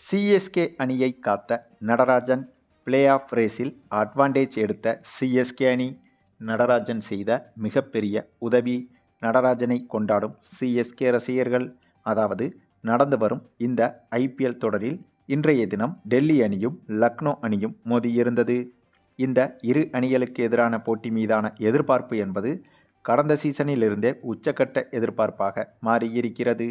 CSK அணியை காத்த Natarajan. Play off ரேஸில் அட்வான்டேஜ் எடுத்த சிஎஸ்கே அணி. நடராஜன் செய்த மிகப்பெரிய உதவி. நடராஜனை கொண்டாடும் சிஎஸ்கே ரசிகர்கள். அதாவது நடந்து வரும் இந்த ஐபிஎல் தொடரில் இன்றைய தினம் டெல்லி அணியும் லக்னோ அணியும் மோதியிருந்தது. இந்த இரு அணிகளுக்கு எதிரான போட்டி மீதான எதிர்பார்ப்பு என்பது கடந்த சீசனில் இருந்தே உச்சக்கட்ட எதிர்பார்ப்பாக மாறியிருக்கிறது.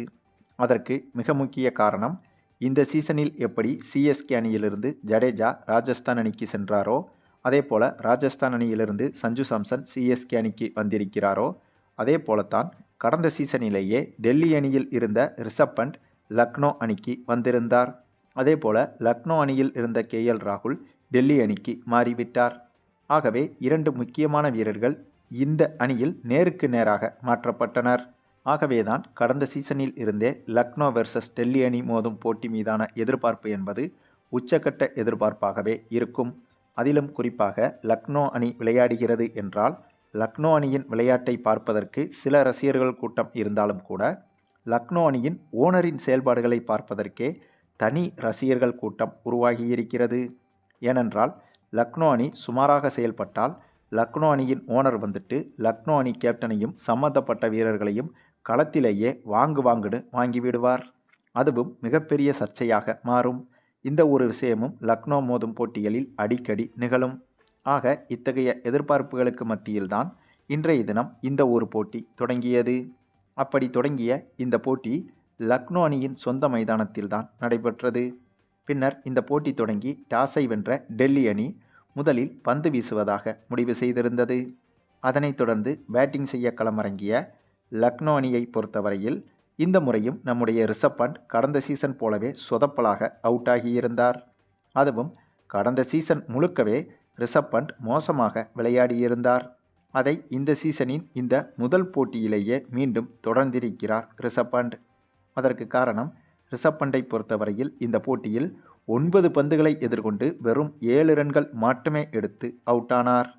அதற்கு மிக முக்கிய காரணம், இந்த சீசனில் எப்படி சிஎஸ்கே அணியிலிருந்து ஜடேஜா ராஜஸ்தான் அணிக்கு சென்றாரோ, அதே போல ராஜஸ்தான் அணியிலிருந்து சஞ்சு சாம்சன் சிஎஸ்கே அணிக்கு வந்திருக்கிறாரோ, அதே போலத்தான் கடந்த சீசனிலேயே டெல்லி அணியில் இருந்த ரிஷப் பண்ட் லக்னோ அணிக்கு வந்திருந்தார். அதே போல லக்னோ அணியில் இருந்த கேஎல் ராகுல் டெல்லி அணிக்கு மாறிவிட்டார். ஆகவே இரண்டு முக்கியமான வீரர்கள் இந்த அணியில் நேருக்கு நேராக மாற்றப்பட்டனர். ஆகவேதான் கடந்த சீசனில் இருந்தே லக்னோ வெர்சஸ் டெல்லி அணி மோதும் போட்டி மீதான எதிர்பார்ப்பு என்பது உச்சக்கட்ட எதிர்பார்ப்பாகவே இருக்கும். அதிலும் குறிப்பாக லக்னோ அணி விளையாடுகிறது என்றால் லக்னோ அணியின் விளையாட்டை பார்ப்பதற்கு சில ரசிகர்கள் கூட்டம் இருந்தாலும் கூட லக்னோ அணியின் ஓனரின் செயல்பாடுகளை பார்ப்பதற்கே தனி ரசிகர்கள் கூட்டம் உருவாகியிருக்கிறது. ஏனென்றால் லக்னோ அணி சுமாராக செயல்பட்டால் லக்னோ அணியின் ஓனர் வந்துட்டு லக்னோ அணி கேப்டனையும் சம்பந்தப்பட்ட வீரர்களையும் களத்திலேயே வாங்குன்னு வாங்கிவிடுவார். அதுவும் மிகப்பெரிய சர்ச்சையாக மாறும். இந்த ஒரு விஷயமும் லக்னோ மோதும் போட்டிகளில் அடிக்கடி நிகழும். ஆக இத்தகைய எதிர்பார்ப்புகளுக்கு மத்தியில்தான் இன்றைய தினம் இந்த ஒரு போட்டி தொடங்கியது. அப்படி தொடங்கிய இந்த போட்டி லக்னோ அணியின் சொந்த மைதானத்தில்தான் நடைபெற்றது. பின்னர் இந்த போட்டி தொடங்கி டாஸை வென்ற டெல்லி அணி முதலில் பந்து வீசுவதாக முடிவு செய்திருந்தது. அதனைத் தொடர்ந்து பேட்டிங் செய்ய களமிறங்கிய லக்னோ அணியை பொறுத்தவரையில் இந்த முறையும் நம்முடைய ரிஷப் பண்ட் கடந்த சீசன் போலவே சொதப்பலாக அவுட் ஆகியிருந்தார். அதுவும் கடந்த சீசன் முழுக்கவே ரிஷப் பண்ட் மோசமாக விளையாடியிருந்தார். அதை இந்த சீசனின் இந்த முதல் போட்டியிலேயே மீண்டும் தொடர்ந்திருக்கிறார் ரிஷப் பண்ட். அதற்கு காரணம், ரிஷப் பண்டை பொறுத்தவரையில் இந்த போட்டியில் 9 பந்துகளை எதிர்கொண்டு வெறும் 7 ரன்கள் மட்டுமே எடுத்து அவுட் ஆனார்.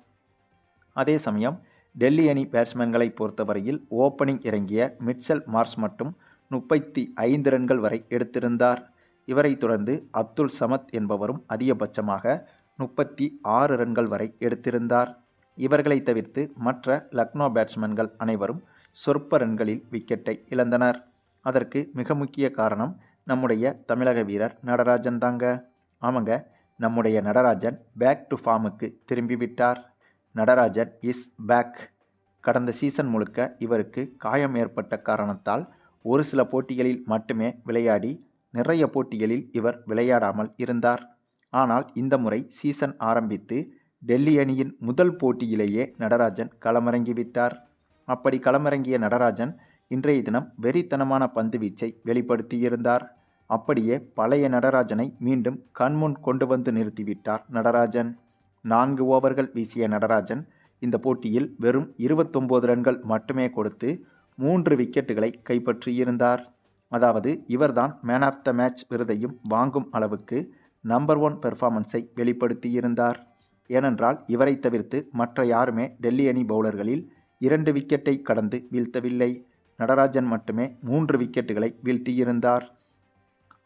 அதே சமயம் டெல்லி அணி பேட்ஸ்மேன்களை பொறுத்தவரையில் ஓப்பனிங் இறங்கிய மிட்சல் மார்ஷ் மட்டும் 35 ரன்கள் வரை எடுத்திருந்தார். இவரை தொடர்ந்து அப்துல் சமத் என்பவரும் அதிகபட்சமாக 36 ரன்கள் வரை எடுத்திருந்தார். இவர்களை தவிர்த்து மற்ற லக்னோ பேட்ஸ்மேன்கள் அனைவரும் சொற்ப ரன்களில் விக்கெட்டை இழந்தனர். அதற்கு மிக முக்கிய காரணம் நம்முடைய தமிழக வீரர் நடராஜன் தாங்க. ஆமாங்க, நம்முடைய நடராஜன் பேக் டு ஃபார்முக்கு திரும்பிவிட்டார். Natarajan is back. கடந்த சீசன் முழுக்க இவருக்கு காயம் ஏற்பட்ட காரணத்தால் ஒரு சில போட்டிகளில் மட்டுமே விளையாடி நிறைய போட்டிகளில் இவர் விளையாடாமல் இருந்தார். ஆனால் இந்த முறை சீசன் ஆரம்பித்து டெல்லி அணியின் முதல் போட்டியிலேயே நடராஜன் களமிறங்கிவிட்டார். அப்படி களமிறங்கிய நடராஜன் இன்றைய தினம் வெறித்தனமான பந்து வீச்சை வெளிப்படுத்தியிருந்தார். அப்படியே பழைய நடராஜனை மீண்டும் கண்முன் கொண்டு வந்து நிறுத்திவிட்டார் நடராஜன். 4 ஓவர்கள் வீசிய நடராஜன் இந்த போட்டியில் வெறும் 29 ரன்கள் மட்டுமே கொடுத்து 3 விக்கெட்டுகளை கைப்பற்றியிருந்தார். அதாவது இவர்தான் மேன் ஆஃப் த மேட்ச் விருதையும் வாங்கும் அளவுக்கு நம்பர் 1 பெர்ஃபார்மன்ஸை வெளிப்படுத்தியிருந்தார். ஏனென்றால் இவரை தவிர்த்து மற்ற யாருமே டெல்லி அணி பவுலர்களில் 2 விக்கெட்டை கடந்து வீழ்த்தவில்லை. நடராஜன் மட்டுமே 3 விக்கெட்டுகளை வீழ்த்தியிருந்தார்.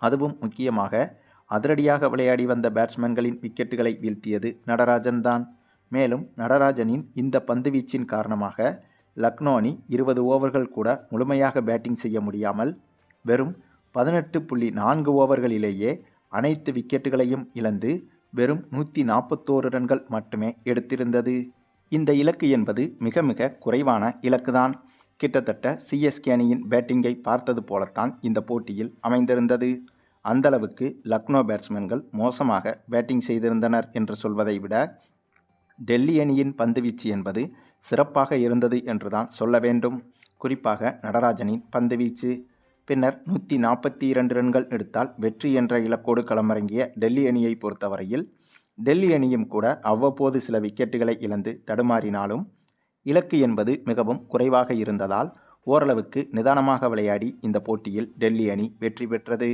அதுவும் முக்கியமாக அதிரடியாக விளையாடி வந்த பேட்ஸ்மேன்களின் விக்கெட்டுகளை வீழ்த்தியது நடராஜன் தான். மேலும் நடராஜனின் இந்த பந்துவீச்சின் காரணமாக லக்னோ அணி 20 ஓவர்கள் கூட முழுமையாக பேட்டிங் செய்ய முடியாமல் வெறும் 18.4 ஓவர்களிலேயே அனைத்து விக்கெட்டுகளையும் இழந்து வெறும் 141 ரன்கள் மட்டுமே எடுத்திருந்தது. இந்த இலக்கு என்பது மிக மிக குறைவான இலக்குதான். கிட்டத்தட்ட சிஎஸ்கே அணியின் பேட்டிங்கை பார்த்தது போலத்தான் இந்த போட்டியில் அமைந்திருந்தது. அந்தளவுக்கு லக்னோ பேட்ஸ்மேன்கள் மோசமாக பேட்டிங் செய்திருந்தனர் என்று சொல்வதை விட டெல்லி அணியின் பந்துவீச்சு என்பது சிறப்பாக இருந்தது என்றுதான் சொல்ல வேண்டும். குறிப்பாக நடராஜனின் பந்துவீச்சு. பின்னர் 142 ரன்கள் எடுத்தால் வெற்றி என்ற இலக்கோடு களமிறங்கிய டெல்லி அணியை பொறுத்தவரையில் டெல்லி அணியும் கூட அவ்வப்போது சில விக்கெட்டுகளை இழந்து தடுமாறினாலும் இலக்கு என்பது மிகவும் குறைவாக இருந்ததால் ஓரளவுக்கு நிதானமாக விளையாடி இந்த போட்டியில் டெல்லி அணி வெற்றி பெற்றது.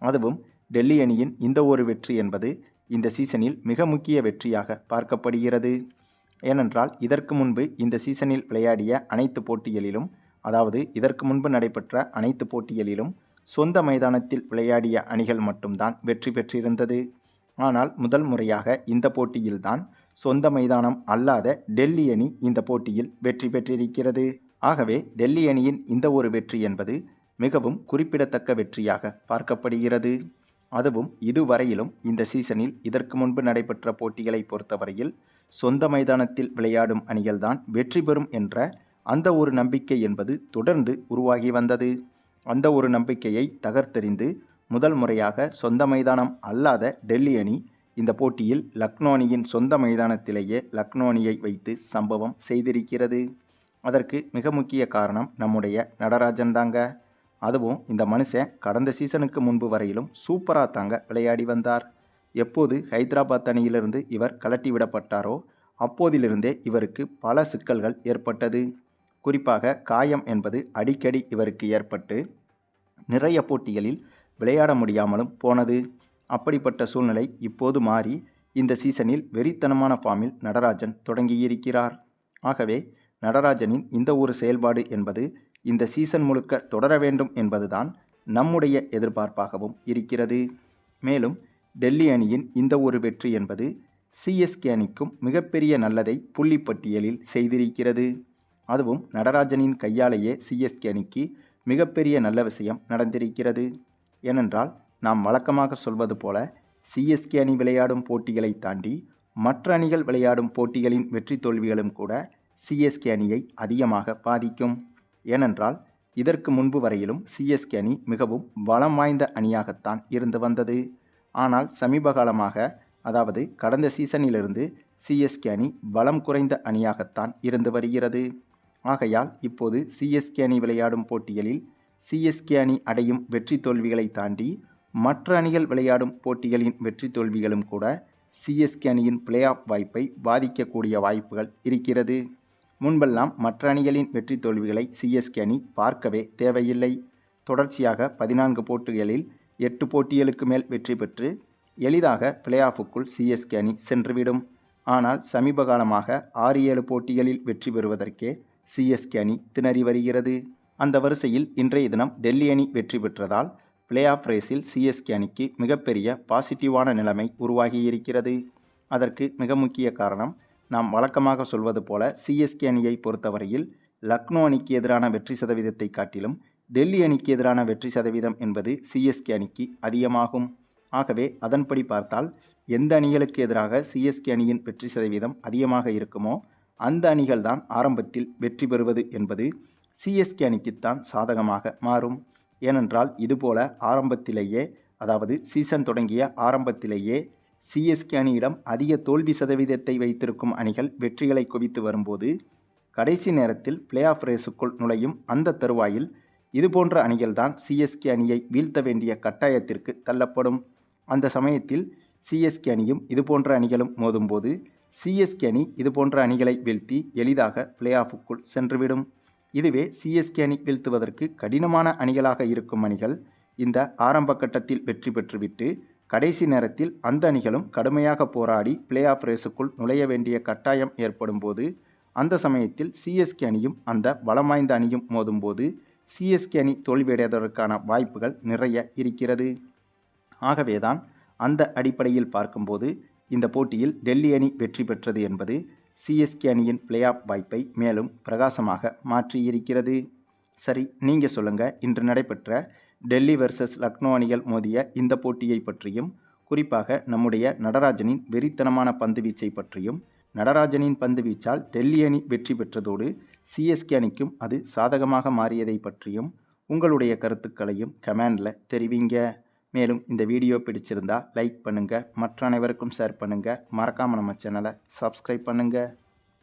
அதுவும் டெல்லி அணியின் இந்த ஒரு வெற்றி என்பது இந்த சீசனில் மிக முக்கிய வெற்றியாக பார்க்கப்படுகிறது. ஏனென்றால் இதற்கு முன்பு இந்த சீசனில் விளையாடிய அனைத்து போட்டிகளிலும், அதாவது இதற்கு முன்பு நடைபெற்ற அனைத்து போட்டிகளிலும் சொந்த மைதானத்தில் விளையாடிய அணிகள் மட்டும்தான் வெற்றி பெற்றிருந்தது. ஆனால் முதல் முறையாக இந்த போட்டியில்தான் சொந்த மைதானம் அல்லாத டெல்லி அணி இந்த போட்டியில் வெற்றி பெற்றிருக்கிறது. ஆகவே டெல்லி அணியின் இந்த ஒரு வெற்றி என்பது மிகவும் குறிப்பிடத்தக்க வெற்றியாக பார்க்கப்படுகிறது. அதுவும் இதுவரையிலும் இந்த சீசனில் இதற்கு முன்பு நடைபெற்ற போட்டிகளை பொறுத்தவரையில் சொந்த மைதானத்தில் விளையாடும் அணிகள்தான் வெற்றி பெறும் என்ற அந்த ஒரு நம்பிக்கை என்பது தொடர்ந்து உருவாகி வந்தது. அந்த ஒரு நம்பிக்கையை தகர்த்தெறிந்து முதல் முறையாக சொந்த மைதானம் அல்லாத டெல்லி அணி இந்த போட்டியில் லக்னோ அணியின் சொந்த மைதானத்திலேயே லக்னோ அணியை வைத்து சம்பவம் செய்திருக்கிறது. அதற்கு மிக முக்கிய காரணம் நம்முடைய நடராஜன் தாங்க. அதுவும் இந்த மனுஷன் கடந்த சீசனுக்கு முன்பு வரையிலும் சூப்பராக தாங்க விளையாடி வந்தார். எப்போது ஹைதராபாத் அணியிலிருந்து இவர் கலட்டி விடப்பட்டாரோ அப்போதிலிருந்தே இவருக்கு பல சிக்கல்கள் ஏற்பட்டது. குறிப்பாக காயம் என்பது அடிக்கடி இவருக்கு ஏற்பட்டு நிறைய போட்டிகளில் விளையாட முடியாமலும் போனது. அப்படிப்பட்ட சூழ்நிலை இப்போது மாறி இந்த சீசனில் வெறித்தனமான ஃபார்மில் நடராஜன் தொடங்கியிருக்கிறார். ஆகவே நடராஜனின் இந்த ஒரு செயல்பாடு என்பது இந்த சீசன் முழுக்க தொடர வேண்டும் என்பதுதான் நம்முடைய எதிர்பார்ப்பாகவும் இருக்கிறது. மேலும் டெல்லி அணியின் இந்த ஒரு வெற்றி என்பது சிஎஸ்கே அணிக்கும் மிகப்பெரிய நல்லதை புள்ளிப்பட்டியலில் செய்திருக்கிறது. அதுவும் நடராஜனின் கையாலேயே சிஎஸ்கே அணிக்கு மிகப்பெரிய நல்ல விஷயம் நடந்திருக்கிறது. ஏனென்றால் நாம் வழக்கமாக சொல்வது போல சிஎஸ்கே அணி விளையாடும் போட்டிகளை தாண்டி மற்ற அணிகள் விளையாடும் போட்டிகளின் வெற்றி தோல்விகளும் கூட சிஎஸ்கே அணியை அதிகமாக பாதிக்கும். ஏனென்றால் இதற்கு முன்பு வரையிலும் சிஎஸ்கே அணி மிகவும் பலம் வாய்ந்த அணியாகத்தான் இருந்து வந்தது. ஆனால் சமீப காலமாக, அதாவது கடந்த சீசனிலிருந்து சிஎஸ்கே அணி பலம் குறைந்த அணியாகத்தான் இருந்து வருகிறது. ஆகையால் இப்போது சிஎஸ்கே அணி விளையாடும் போட்டிகளில் சிஎஸ்கே அணி அடையும் வெற்றி தோல்விகளை தாண்டி மற்ற அணிகள் விளையாடும் போட்டிகளின் வெற்றி தோல்விகளும் கூட சிஎஸ்கே அணியின் பிளே ஆஃப் வாய்ப்பை பாதிக்கக்கூடிய வாய்ப்புகள் இருக்கிறது. முன்பெல்லாம் மற்ற அணிகளின் வெற்றி தோல்விகளை சிஎஸ்கே அணி பார்க்கவே தேவையில்லை. தொடர்ச்சியாக 14 போட்டிகளில் 8 போட்டிகளுக்கு மேல் வெற்றி பெற்று எளிதாக பிளே ஆஃபுக்குள் சிஎஸ்கே அணி சென்றுவிடும். ஆனால் சமீப காலமாக 6-7 போட்டிகளில் வெற்றி பெறுவதற்கே சிஎஸ்கே அணி திணறி வருகிறது. அந்த வரிசையில் இன்றைய தினம் டெல்லி அணி வெற்றி பெற்றதால் பிளே ஆஃப் ரேஸில் சிஎஸ்கே அணிக்கு மிகப்பெரிய பாசிட்டிவான நிலைமை உருவாகியிருக்கிறது. அதற்கு மிக முக்கிய காரணம், நாம் வழக்கமாக சொல்வது போல சிஎஸ்கே அணியை பொறுத்தவரையில் லக்னோ அணிக்கு எதிரான வெற்றி சதவீதத்தை காட்டிலும் டெல்லி அணிக்கு எதிரான வெற்றி சதவீதம் என்பது சிஎஸ்கே அணிக்கு அதிகமாகும். ஆகவே அதன்படி பார்த்தால் எந்த அணிகளுக்கு எதிராக சிஎஸ்கே அணியின் வெற்றி சதவீதம் அதிகமாக இருக்குமோ அந்த அணிகள் தான் ஆரம்பத்தில் வெற்றி பெறுவது என்பது சிஎஸ்கே அணிக்குத்தான் சாதகமாக மாறும். ஏனென்றால் இதுபோல ஆரம்பத்திலேயே, அதாவது சீசன் தொடங்கிய ஆரம்பத்திலேயே சிஎஸ்கே அணியிடம் அதிக தோல்வி சதவீதத்தை வைத்திருக்கும் அணிகள் வெற்றிகளை குவித்து வரும்போது கடைசி நேரத்தில் பிளே ஆஃப் ரேஸுக்குள் நுழையும் அந்த தருவாயில் இதுபோன்ற அணிகள்தான் சிஎஸ்கே அணியை வீழ்த்த வேண்டிய கட்டாயத்திற்கு தள்ளப்படும். அந்த சமயத்தில் சிஎஸ்கே அணியும் இதுபோன்ற அணிகளும் மோதும்போது சிஎஸ்கே அணி இதுபோன்ற அணிகளை வீழ்த்தி எளிதாக பிளே ஆஃபுக்குள் சென்றுவிடும். இதுவே சிஎஸ்கே அணி வீழ்த்துவதற்கு கடினமான அணிகளாக இருக்கும் அணிகள் இந்த ஆரம்ப கட்டத்தில் வெற்றி பெற்றுவிட்டு கடைசி நேரத்தில் அந்த அணிகளும் கடுமையாக போராடி பிளே ஆஃப் ரேஸுக்குள் நுழைய வேண்டிய கட்டாயம் ஏற்படும் போது அந்த சமயத்தில் சிஎஸ்கே அணியும் அந்த பலம் வாய்ந்த அணியும் மோதும்போது சிஎஸ்கே அணி தோல்வியடைவதற்கான வாய்ப்புகள் நிறைய இருக்கிறது. ஆகவேதான் அந்த அடிப்படையில் பார்க்கும்போது இந்த போட்டியில் டெல்லி அணி வெற்றி பெற்றது என்பது சிஎஸ்கே அணியின் பிளே ஆஃப் வாய்ப்பை மேலும் பிரகாசமாக மாற்றியிருக்கிறது. சரி, நீங்கள் சொல்லுங்கள், இன்று நடைபெற்ற டெல்லி வெர்சஸ் லக்னோ அணிகள் மோதிய இந்த போட்டியை பற்றியும், குறிப்பாக நம்முடைய நடராஜனின் வெறித்தனமான பந்து வீச்சை பற்றியும், நடராஜனின் பந்து வீச்சால் டெல்லி அணி வெற்றி பெற்றதோடு சிஎஸ்கே அணிக்கும் அது சாதகமாக மாறியதை பற்றியும் உங்களுடைய கருத்துக்களையும் கமெண்டில் தெரிவிங்க. மேலும் இந்த வீடியோ பிடிச்சிருந்தா லைக் பண்ணுங்கள், மற்ற அனைவருக்கும் ஷேர் பண்ணுங்கள், மறக்காமல் நம்ம சேனலை சப்ஸ்கிரைப் பண்ணுங்கள்.